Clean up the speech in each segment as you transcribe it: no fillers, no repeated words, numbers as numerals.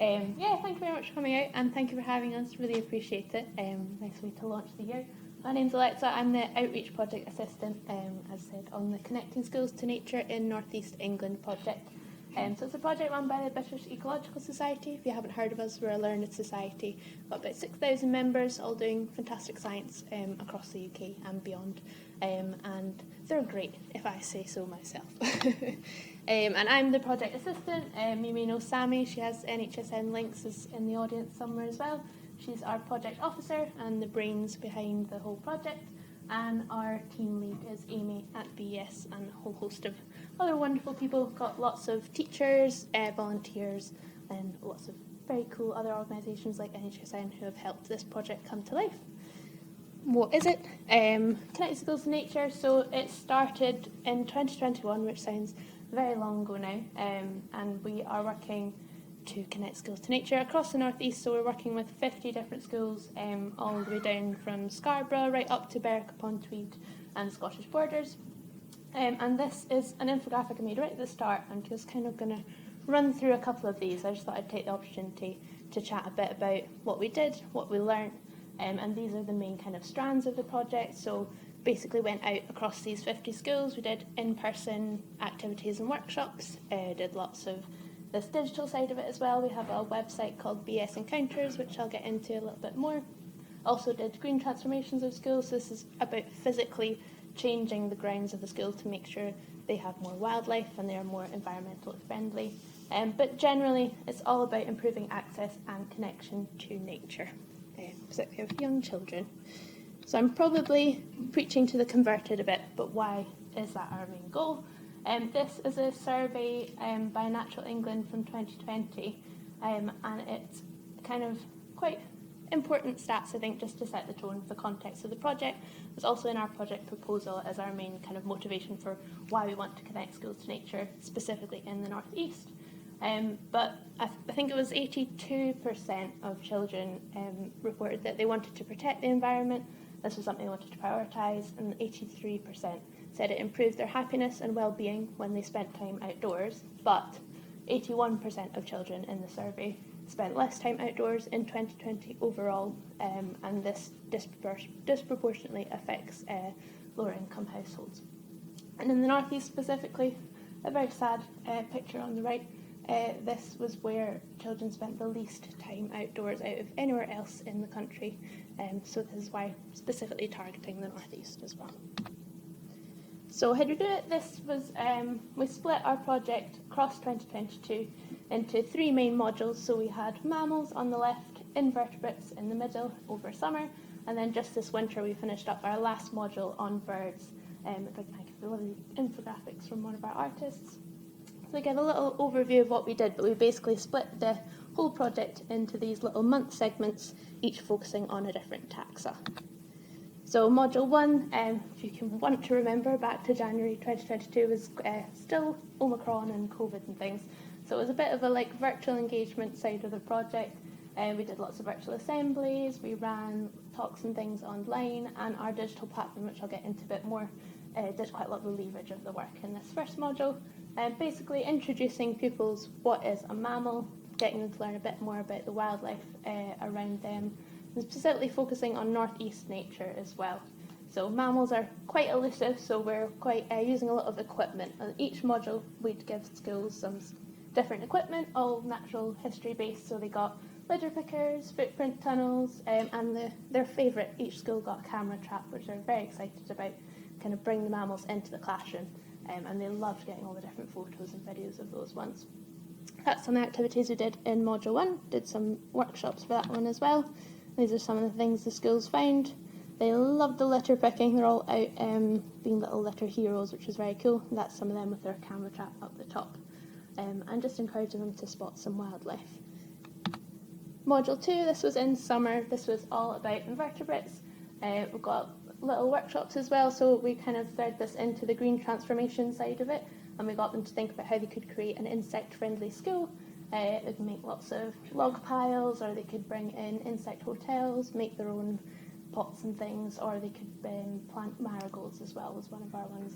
Yeah, thank you very much for coming out and thank you for having us. Really appreciate it. Nice way to launch the year. My name's Alexa. I'm the Outreach Project Assistant, as said, on the Connecting Schools to Nature in North East England project. So it's a project run by the British Ecological Society. If you haven't heard of us, we're a learned society. We've got about 6,000 members, all doing fantastic science across the UK and beyond. And they're great, if I say so myself. And I'm the project assistant. You may know Sammy. She has NHSN links is in the audience somewhere as well. She's our project officer and the brains behind the whole project. And our team lead is Amy at BES and a whole host of other wonderful people. Got lots of teachers, volunteers, and lots of very cool other organisations like NHSN who have helped this project come to life. What is it? Connected Schools to Nature. So it started in 2021, which sounds very long ago now, and we are working to connect schools to nature across the North East. So we're working with 50 different schools, all the way down from Scarborough right up to Berwick upon Tweed and Scottish borders. And this is an infographic I made right at the start. I'm just kind of going to run through a couple of these. I just thought I'd take the opportunity to chat a bit about what we did, what we learned, and these are the main kind of strands of the project. So basically went out across these 50 schools. We did in-person activities and workshops, did lots of this digital side of it as well. We have a website called BS Encounters, which I'll get into a little bit more. Also did green transformations of schools. So this is about physically changing the grounds of the school to make sure they have more wildlife and they're more environmentally friendly. But generally, it's all about improving access and connection to nature, particularly of young children. So I'm probably preaching to the converted a bit, but why is that our main goal? This is a survey by Natural England from 2020, and it's kind of quite important stats, I think, just to set the tone for the context of the project. It's also in our project proposal as our main kind of motivation for why we want to connect schools to nature, specifically in the North East. But I think it was 82% of children reported that they wanted to protect the environment. This was something they wanted to prioritise, and 83% said it improved their happiness and well-being when they spent time outdoors, but 81% of children in the survey spent less time outdoors in 2020 overall, and this disproportionately affects lower-income households. And in the North East specifically, a very sad picture on the right. This was where children spent the least time outdoors out of anywhere else in the country, so this is why specifically targeting the North East as well. So how do we do it? This was, we split our project across 2022 into 3 main modules. So we had Mammals on the left, Invertebrates in the middle over summer, and then just this winter we finished up our last module on birds. If I can give you lovely infographics from one of our artists. So we give a little overview of what we did, but we basically split the whole project into these little month segments, each focusing on a different taxa. So module 1, if you can want to remember, back to January 2022 was still Omicron and COVID and things. So it was a bit of a virtual engagement side of the project. We did lots of virtual assemblies, we ran talks and things online, and our digital platform, which I'll get into a bit more, did quite a lot of the leverage of the work in this first module. Basically introducing pupils what is a mammal, getting them to learn a bit more about the wildlife around them, and specifically focusing on northeast nature as well. So mammals are quite elusive, so we're quite using a lot of equipment. And each module we'd give schools some different equipment, all natural history based, so they got litter pickers, footprint tunnels, and their favourite, each school got a camera trap, which they're very excited about, kind of bring the mammals into the classroom, and they loved getting all the different photos and videos of those ones. That's some of the activities we did in Module 1, did some workshops for that one as well. These are some of the things the schools found. They loved the litter picking, they're all out being little litter heroes, which is very cool. And that's some of them with their camera trap up the top. And just encouraging them to spot some wildlife. Module 2, this was in summer, this was all about invertebrates. We've got little workshops as well, so we kind of thread this into the green transformation side of it, and we got them to think about how they could create an insect-friendly school. They could make lots of log piles, or they could bring in insect hotels, make their own pots and things, or they could plant marigolds as well, was one of our ones.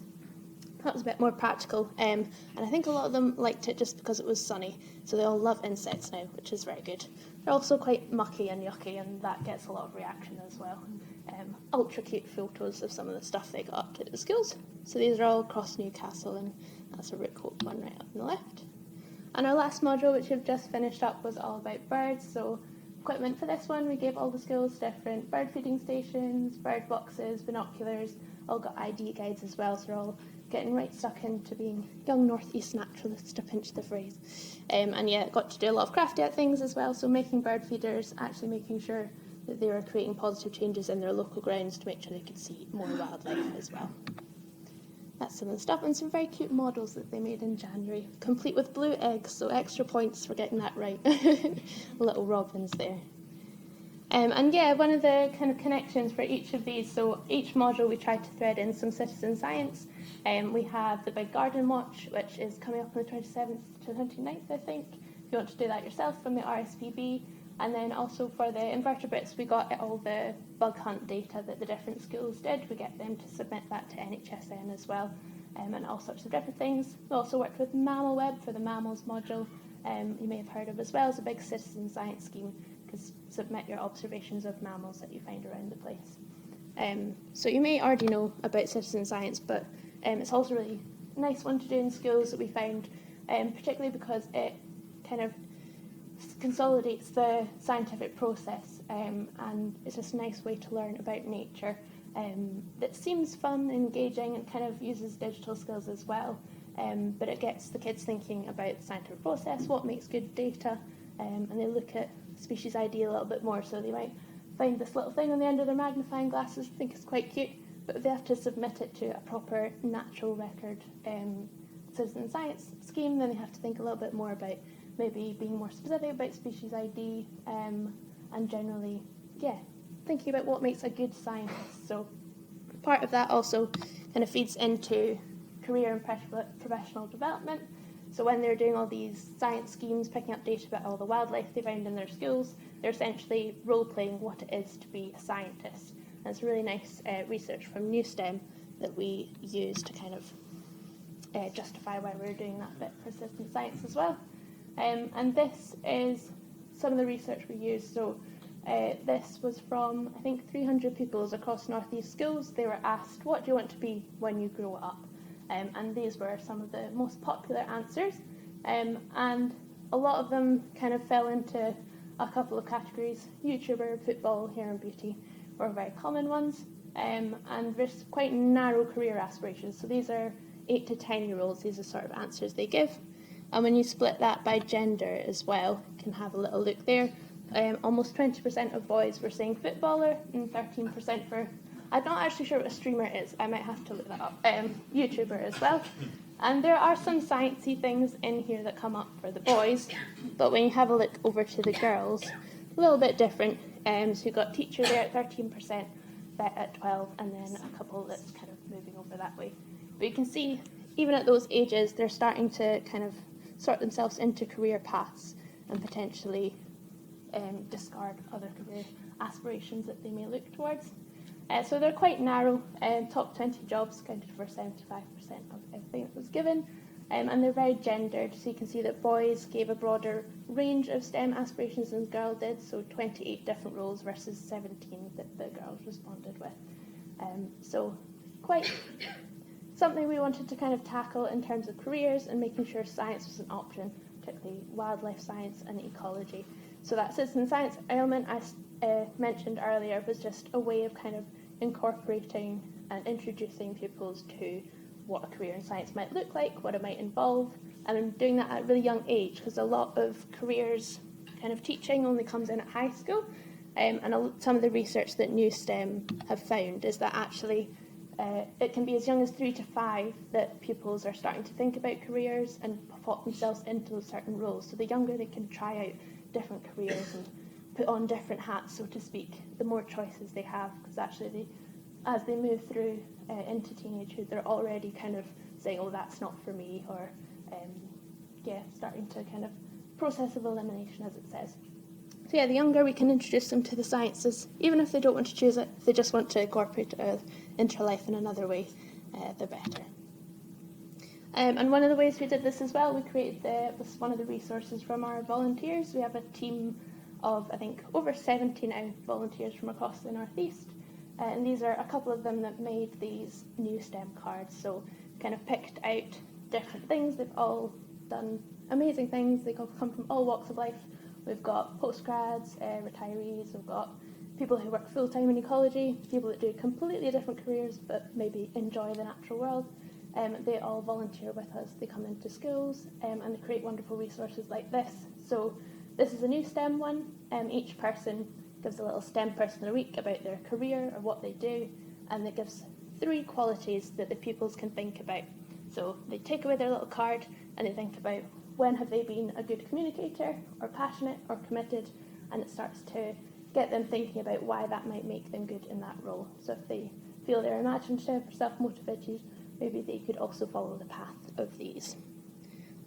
that was a bit more practical, and I think a lot of them liked it just because it was sunny, so they all love insects now, which is very good. They're also quite mucky and yucky, and that gets a lot of reaction as well. Ultra cute photos of some of the stuff they got up to at the schools. So these are all across Newcastle, and that's a Rootcote one right up on the left. And our last module, which we've just finished up, was all about birds. So equipment for this one, we gave all the schools different bird feeding stations, bird boxes, binoculars, all got ID guides as well, so they're all getting right stuck into being young northeast naturalists, to pinch the phrase. And yeah, got to do a lot of crafty things as well, so making bird feeders, actually making sure that they were creating positive changes in their local grounds to make sure they could see more wildlife as well. That's some of the stuff, and some very cute models that they made in January, complete with blue eggs, so extra points for getting that right. Little robins there. And yeah, one of the kind of connections for each of these, so each module we try to thread in some citizen science. We have the Big Garden Watch, which is coming up on the 27th to 29th, I think, if you want to do that yourself from the RSPB. And then also for the Invertebrates, we got all the bug hunt data that the different schools did. We get them to submit that to NHSN as well, and all sorts of different things. We also worked with Mammal Web for the Mammals module, you may have heard of as well. It's a big citizen science scheme, because submit your observations of mammals that you find around the place. So you may already know about citizen science, but it's also a really nice one to do in schools that we found, particularly because it kind of consolidates the scientific process, and it's just a nice way to learn about nature that seems fun and engaging and kind of uses digital skills as well, but it gets the kids thinking about the scientific process, what makes good data, and they look at species ID a little bit more, so they might find this little thing on the end of their magnifying glasses, think it's quite cute, but if they have to submit it to a proper natural record citizen science scheme, then they have to think a little bit more about maybe being more specific about species ID, and generally, yeah, thinking about what makes a good scientist. So part of that also kind of feeds into career and professional development. So when they're doing all these science schemes, picking up data about all the wildlife they found in their schools, they're essentially role-playing what it is to be a scientist. And it's really nice research from New STEM that we use to kind of justify why we're doing that bit for citizen science as well. And this is some of the research we used. So this was from, I think, 300 pupils across Northeast schools. They were asked, what do you want to be when you grow up? And these were some of the most popular answers. And a lot of them kind of fell into a couple of categories. YouTuber, football, hair and beauty were very common ones. And there's quite narrow career aspirations. So these are 8 to 10-year-olds. These are sort of answers they give. And when you split that by gender as well, you can have a little look there. Almost 20% of boys were saying footballer and 13% for, I'm not actually sure what a streamer is, I might have to look that up, YouTuber as well. And there are some sciencey things in here that come up for the boys, but when you have a look over to the girls, a little bit different. So you've got teacher there at 13%, vet at 12%, and then a couple that's kind of moving over that way. But you can see, even at those ages, they're starting to kind of sort themselves into career paths and potentially discard other career aspirations that they may look towards. So they're quite narrow. Top 20 jobs counted for 75% of everything that was given, and they're very gendered. So you can see that boys gave a broader range of STEM aspirations than girls did, so 28 different roles versus 17 that the girls responded with. So quite something we wanted to kind of tackle in terms of careers and making sure science was an option, particularly wildlife science and ecology. So that citizen science element I mentioned earlier was just a way of kind of incorporating and introducing pupils to what a career in science might look like, what it might involve, and doing that at a really young age, because a lot of careers kind of teaching only comes in at high school, and some of the research that New STEM have found is that actually it can be as young as 3 to 5 that pupils are starting to think about careers and put themselves into certain roles. So the younger they can try out different careers and put on different hats, so to speak, the more choices they have, because actually as they move through into teenagehood, they're already kind of saying, oh, that's not for me, or starting to kind of process of elimination, as it says. So yeah, the younger we can introduce them to the sciences, even if they don't want to choose it, if they just want to incorporate it into life in another way, the better. And one of the ways we did this as well, we created this one of the resources from our volunteers. We have a team of, I think, over 70 now volunteers from across the Northeast. And these are a couple of them that made these new STEM cards. So kind of picked out different things. They've all done amazing things. They come from all walks of life. We've got postgrads, retirees, we've got people who work full-time in ecology, people that do completely different careers but maybe enjoy the natural world. They all volunteer with us. They come into schools and they create wonderful resources like this. So this is a new STEM one. Each person gives a little STEM person of the week about their career or what they do, and it gives 3 qualities that the pupils can think about. So they take away their little card and they think about when have they been a good communicator or passionate or committed, and it starts to get them thinking about why that might make them good in that role. So if they feel they're imaginative or self-motivated, maybe they could also follow the path of these.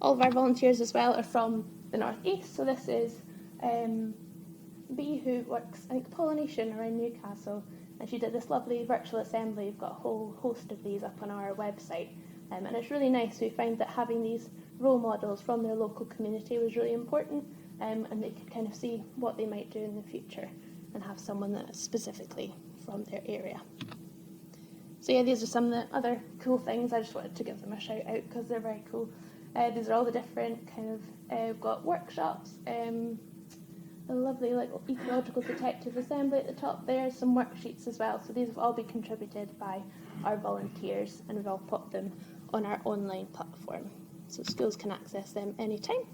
All of our volunteers as well are from the Northeast, so this is Bee, who works, I think, pollination around Newcastle, and she did this lovely virtual assembly. We've got a whole host of these up on our website, and it's really nice. We found that having these role models from their local community was really important, and they could kind of see what they might do in the future and have someone that is specifically from their area. So yeah, these are some of the other cool things. I just wanted to give them a shout out because they're very cool. These are all the different kind of, we've got workshops, a lovely like ecological detective assembly at the top there, some worksheets as well. So these have all been contributed by our volunteers, and we've all put them on our online platform. So schools can access them anytime.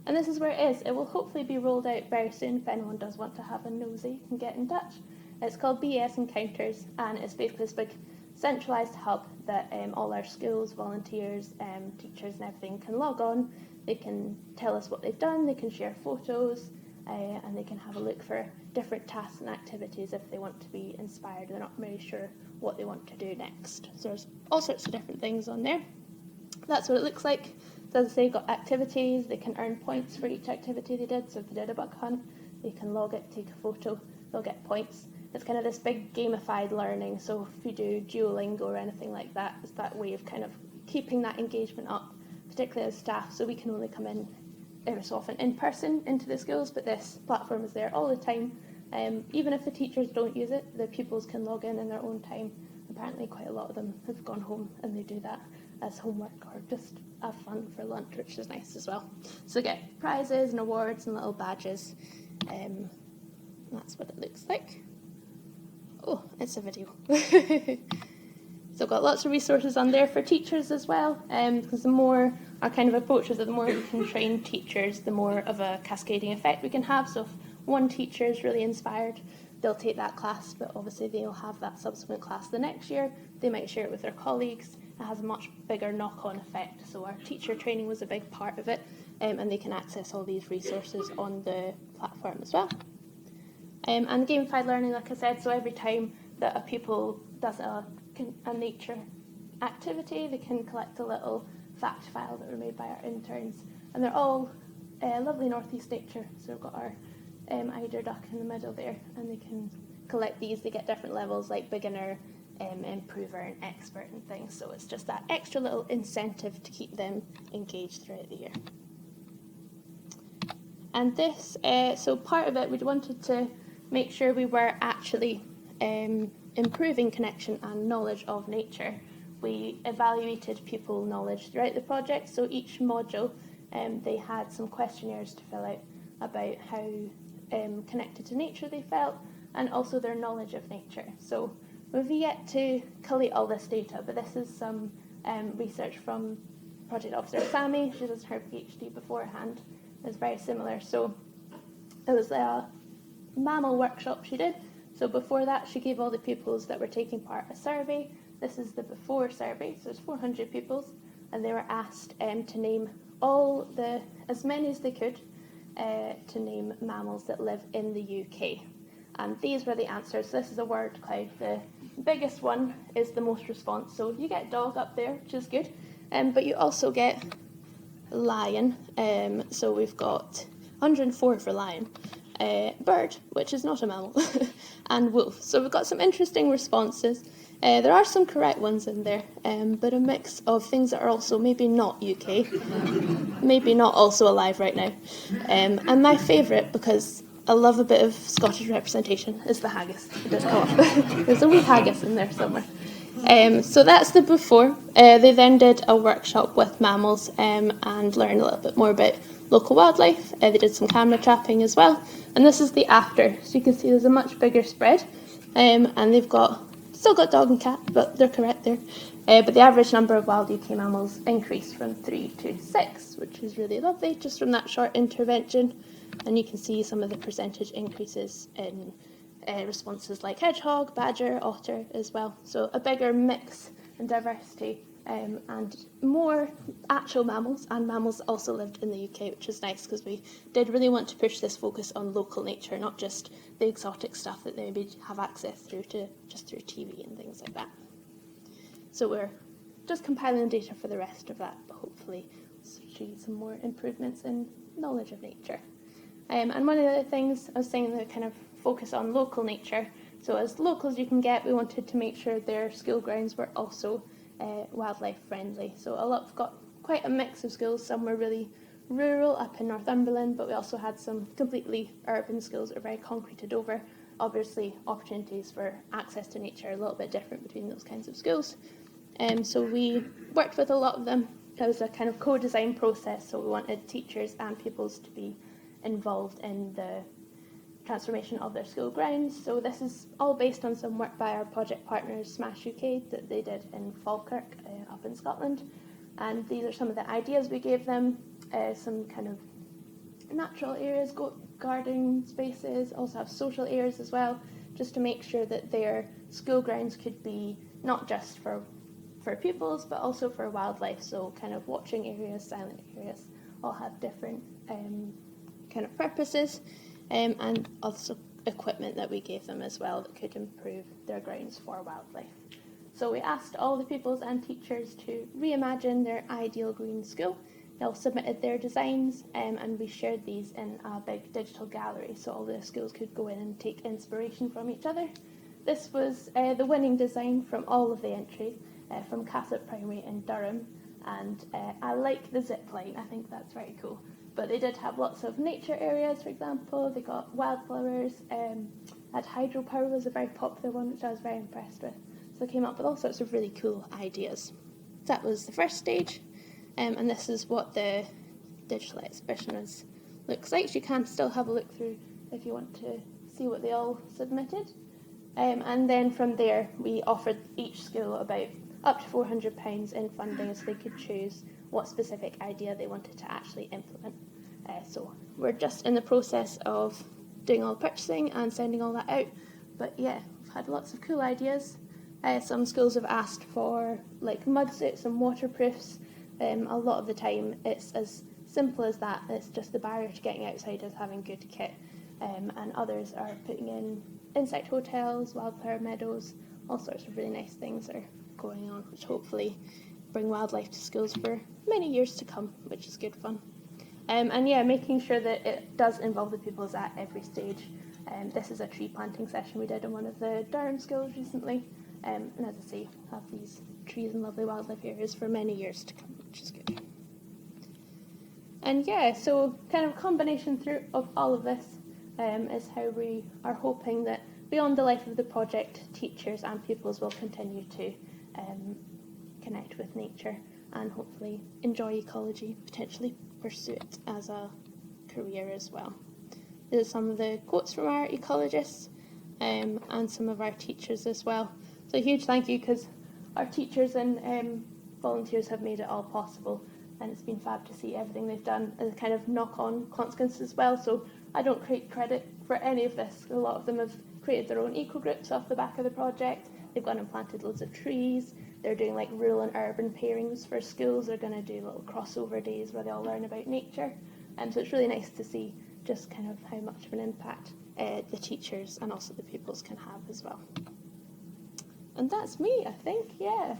And this is where it is. It will hopefully be rolled out very soon. If anyone does want to have a nosy, you can get in touch. It's called BES Encounters, and it's basically this big centralised hub that all our schools, volunteers, teachers and everything can log on. They can tell us what they've done, they can share photos, and they can have a look for different tasks and activities if they want to be inspired. They're not really sure what they want to do next. So there's all sorts of different things on there. That's what it looks like. So as I say, got activities. They can earn points for each activity they did. So if they did a bug hunt, they can log it, take a photo, they'll get points. It's kind of this big gamified learning. So if you do Duolingo or anything like that, it's that way of kind of keeping that engagement up, particularly as staff. So we can only come in every so often in person into the schools, but this platform is there all the time. Even if the teachers don't use it, the pupils can log in their own time. Apparently quite a lot of them have gone home and they do that as homework or just have fun for lunch, which is nice as well. So get prizes and awards and little badges. That's what it looks like. Oh, it's a video. So got lots of resources on there for teachers as well, because the more our kind of approach is that the more we can train teachers, the more of a cascading effect we can have. So if one teacher is really inspired, they'll take that class, but obviously they'll have that subsequent class the next year. They might share it with their colleagues. It has a much bigger knock-on effect. So our teacher training was a big part of it, and they can access all these resources on the platform as well. And gamified learning, like I said, so every time that a pupil does a nature activity, they can collect a little fact file that were made by our interns, and they're all lovely northeast nature. So we've got our eider duck in the middle there, and they can collect these. They get different levels like beginner, improver and expert and things, so it's just that extra little incentive to keep them engaged throughout the year. And this, so part of it, we wanted to make sure we were actually improving connection and knowledge of nature. We evaluated pupil knowledge throughout the project, so each module they had some questionnaires to fill out about how connected to nature they felt, and also their knowledge of nature. So we've yet to collate all this data, but this is some research from Project Officer Sammy. She does her PhD beforehand. It's very similar. So it was a mammal workshop she did. So before that, she gave all the pupils that were taking part a survey. This is the before survey, so there's 400 pupils, and they were asked to name as many as they could, to name mammals that live in the UK. And these were the answers. So this is a word cloud. The biggest one is the most response. So you get dog up there, which is good, but you also get lion. So we've got 104 for lion. bird, which is not a mammal, and wolf. So we've got some interesting responses. There are some correct ones in there, but a mix of things that are also maybe not UK, maybe not also alive right now. And my favourite, because I love a bit of Scottish representation, is the haggis. There's a wee haggis in there somewhere. So that's the before. They then did a workshop with mammals and learned a little bit more about local wildlife. They did some camera trapping as well. And this is the after. So you can see there's a much bigger spread. And they've still got dog and cat, but they're correct there. But the average number of wild UK mammals increased from 3 to 6, which is really lovely, just from that short intervention. And you can see some of the percentage increases in responses like hedgehog, badger, otter as well. So a bigger mix and diversity and more actual mammals, and mammals also lived in the UK, which is nice because we did really want to push this focus on local nature, not just the exotic stuff that they maybe have access through just through TV and things like that. So we're just compiling data for the rest of that, but hopefully see some more improvements in knowledge of nature. And one of the other things I was saying, the kind of focus on local nature. So as local as you can get, we wanted to make sure their school grounds were also wildlife friendly. So we've got quite a mix of schools. Some were really rural up in Northumberland, but we also had some completely urban schools that are very concreted over. Obviously, opportunities for access to nature are a little bit different between those kinds of schools. So we worked with a lot of them. That was a kind of co-design process, so we wanted teachers and pupils to be involved in the transformation of their school grounds. So this is all based on some work by our project partners, Smash UK, that they did in Falkirk up in Scotland. And these are some of the ideas we gave them, some kind of natural areas, garden spaces, also have social areas as well, just to make sure that their school grounds could be not just for pupils, but also for wildlife. So kind of watching areas, silent areas, all have different kind of purposes, and also equipment that we gave them as well that could improve their grounds for wildlife. So we asked all the pupils and teachers to reimagine their ideal green school. They all submitted their designs, and we shared these in a big digital gallery so all the schools could go in and take inspiration from each other. This was the winning design from all of the entries, from Catholic Primary in Durham, and I like the zip line. I think that's very cool. But they did have lots of nature areas, for example. They got wildflowers, had hydropower was a very popular one, which I was very impressed with. So they came up with all sorts of really cool ideas. That was the first stage, and this is what the digital exhibition looks like. So you can still have a look through if you want to see what they all submitted. And then from there, we offered each school about up to £400 in funding so they could choose what specific idea they wanted to actually implement. So we're just in the process of doing all the purchasing and sending all that out. But yeah, we've had lots of cool ideas. Some schools have asked for like mud suits and waterproofs. A lot of the time it's as simple as that. It's just the barrier to getting outside is having good kit. And others are putting in insect hotels, wildflower meadows, all sorts of really nice things are going on, which hopefully bring wildlife to schools for many years to come, which is good fun. And yeah, making sure that it does involve the pupils at every stage. This is a tree planting session we did in one of the Durham schools recently. And as I say, have these trees and lovely wildlife areas for many years to come, which is good. And yeah, so kind of combination through of all of this is how we are hoping that beyond the life of the project, teachers and pupils will continue to connect with nature and hopefully enjoy ecology, potentially pursue it as a career as well. These are some of the quotes from our ecologists and some of our teachers as well. So a huge thank you, because our teachers and volunteers have made it all possible, and it's been fab to see everything they've done as a kind of knock-on consequence as well. So I don't create credit for any of this. A lot of them have created their own eco-groups off the back of the project. They've gone and planted loads of trees. They're doing like rural and urban pairings for schools. They're going to do little crossover days where they all learn about nature. So it's really nice to see just kind of how much of an impact the teachers and also the pupils can have as well. And that's me, I think, yeah.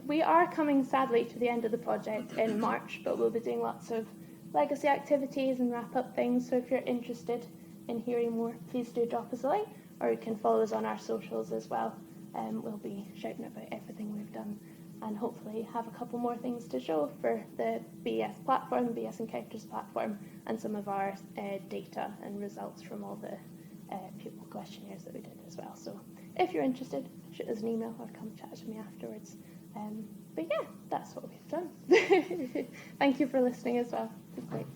We are coming, sadly, to the end of the project in March, but we'll be doing lots of legacy activities and wrap-up things, so if you're interested, in hearing more, please do drop us a line, or you can follow us on our socials as well. We'll be shouting about everything we've done, and hopefully have a couple more things to show for the BES platform, the BES Encounters platform, and some of our data and results from all the pupil questionnaires that we did as well. So if you're interested, shoot us an email or come chat to me afterwards. But yeah, that's what we've done. Thank you for listening as well. It's great.